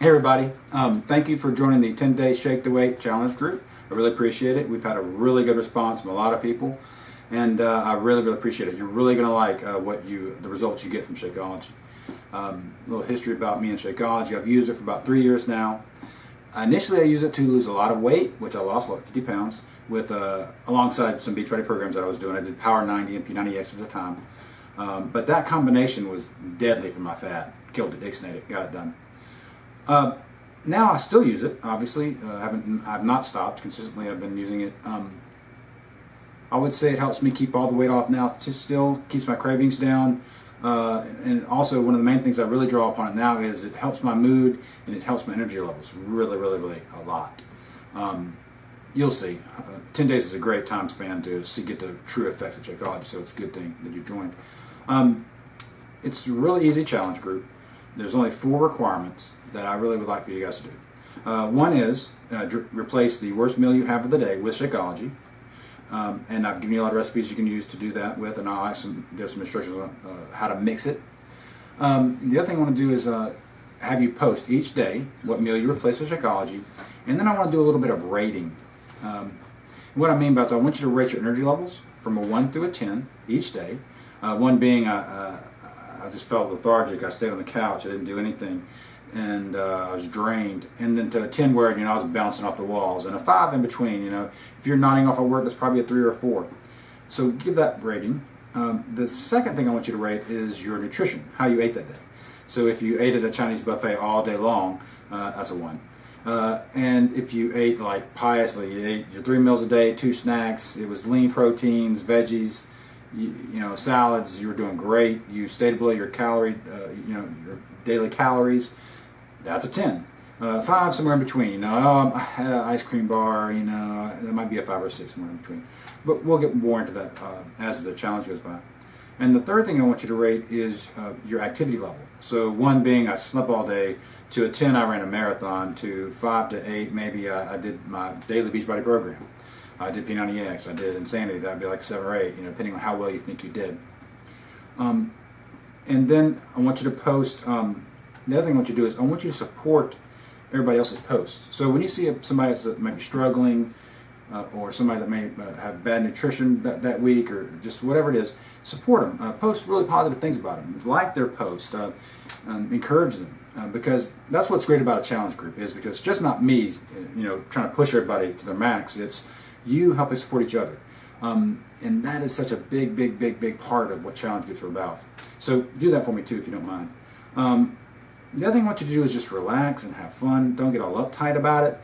Hey everybody, thank you for joining the 10-day Shake the Weight Challenge group. I really appreciate it. We've had a really good response from a lot of people, and I really appreciate it. You're really going to like the results you get from Shakeology. A little history about me and Shakeology. I've used it for about 3 years now. Initially I used it to lose a lot of weight, which I lost about 50 pounds, with alongside some Beachbody programs that I was doing. I did Power 90 and P90X at the time. But that combination was deadly for my fat. Killed it, ixnayed it, got it done. Now I still use it, obviously. I've not stopped consistently. I've been using it. I would say it helps me keep all the weight off now. Still keeps my cravings down. And also one of the main things I really draw upon it now is it helps my mood and it helps my energy levels really a lot. You'll see. 10 days is a great time span to get the true effects of Shakeology, so it's a good thing that you joined. It's a really easy challenge group. There's only 4 requirements that I really would like for you guys to do. One is replace the worst meal you have of the day with Shakeology. And I've given you a lot of recipes you can use to do that with, and there's some instructions on how to mix it. The other thing I want to do is have you post each day what meal you replace with Shakeology, and then I want to do a little bit of rating. What I mean by that is I want you to rate your energy levels from a 1 through a 10 each day. 1 being I just felt lethargic. I stayed on the couch. I didn't do anything, and I was drained. And then to a 10 where I was bouncing off the walls, and a 5 in between. If you're nodding off at work, that's probably a 3 or a 4. So give that rating. The second thing I want you to rate is your nutrition, how you ate that day. So if you ate at a Chinese buffet all day long, that's a 1. And if you ate like piously, you ate your 3 meals a day, 2 snacks, it was lean proteins, veggies, salads, you were doing great. You stayed below your your daily calories. That's a 10. 5 somewhere in between. I had an ice cream bar. That might be a 5 or 6 somewhere in between. But we'll get more into that as the challenge goes by. And the third thing I want you to rate is your activity level. So 1 being I slept all day, to a 10 I ran a marathon, to 5 to 8 maybe I did my daily Beachbody program. I did P90X, I did Insanity, that would be like 7 or 8, depending on how well you think you did. And then I want you to post, the other thing I want you to do is I want you to support everybody else's posts. So when you see somebody that might be struggling, or somebody that may have bad nutrition that week, or just whatever it is, support them. Post really positive things about them. Like their post. Encourage them. Because that's what's great about a challenge group, is because it's just not me, trying to push everybody to their max. It's you helping support each other. And that is such a big part of what challenge groups are about. So do that for me too, if you don't mind. The other thing I want you to do is just relax and have fun. Don't get all uptight about it.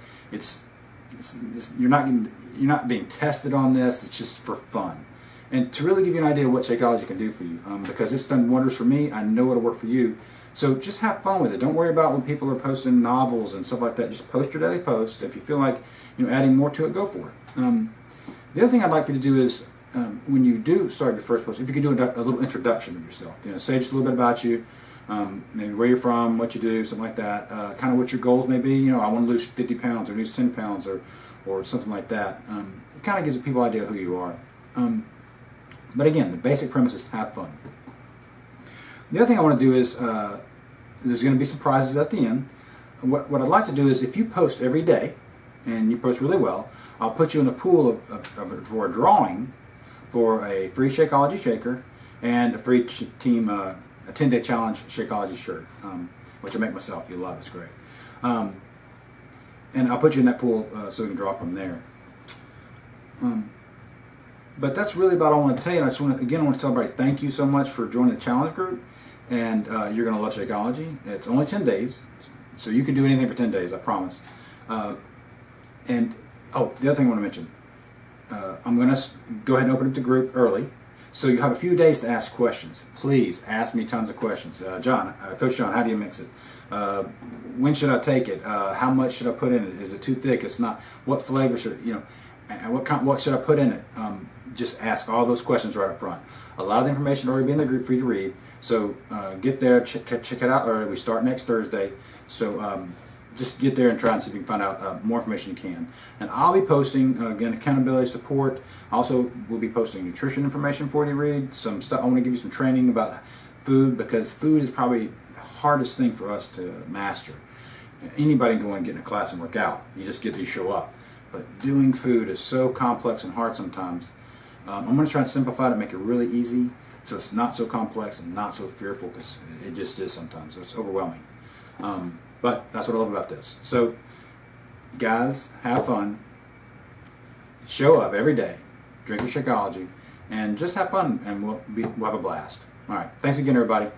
You're not being tested on this. It's just for fun. And to really give you an idea of what Shakeology can do for you, because it's done wonders for me, I know it'll work for you. So just have fun with it. Don't worry about when people are posting novels and stuff like that. Just post your daily post. If you feel like adding more to it, go for it. The other thing I'd like for you to do is when you do start your first post, if you could do a little introduction of yourself. Say just a little bit about you, maybe where you're from, what you do, something like that. Kind of what your goals may be. I want to lose 50 pounds or lose 10 pounds or something like that. It kind of gives people an idea who you are. But again, the basic premise is to have fun. The other thing I want to do is there's going to be some prizes at the end. What I'd like to do is if you post every day and you post really well, I'll put you in a pool for a drawing for a free Shakeology shaker and a free team a 10-day challenge Shakeology shirt, which I make myself. You'll love it. It's great. And I'll put you in that pool so we can draw from there. But that's really about all I want to tell you. I want to tell everybody thank you so much for joining the challenge group. And you're going to love Shakeology. It's only 10 days, so you can do anything for 10 days, I promise. The other thing I want to mention, I'm going to go ahead and open up the group early, so you have a few days to ask questions. Please ask me tons of questions. Coach John, how do you mix it? When should I take it? How much should I put in it? Is it too thick? It's not. What flavor should what should I put in it? Just ask all those questions right up front. A lot of the information will already be in the group for you to read. So get there, check it out early. We start next Thursday. So just get there and try and see if you can find out more information you can. And I'll be posting, again, accountability support. Also, we'll be posting nutrition information for you to read. Some stuff. I want to give you some training about food, because food is probably the hardest thing for us to master. anybody can go and get in a class and work out. You just get to show up. But doing food is so complex and hard sometimes. I'm going to try and simplify it and make it really easy so it's not so complex and not so fearful, because it just is sometimes. It's overwhelming. But that's what I love about this. So, guys, have fun. Show up every day. Drink your Shakeology. And just have fun, and we'll have a blast. All right. Thanks again, everybody.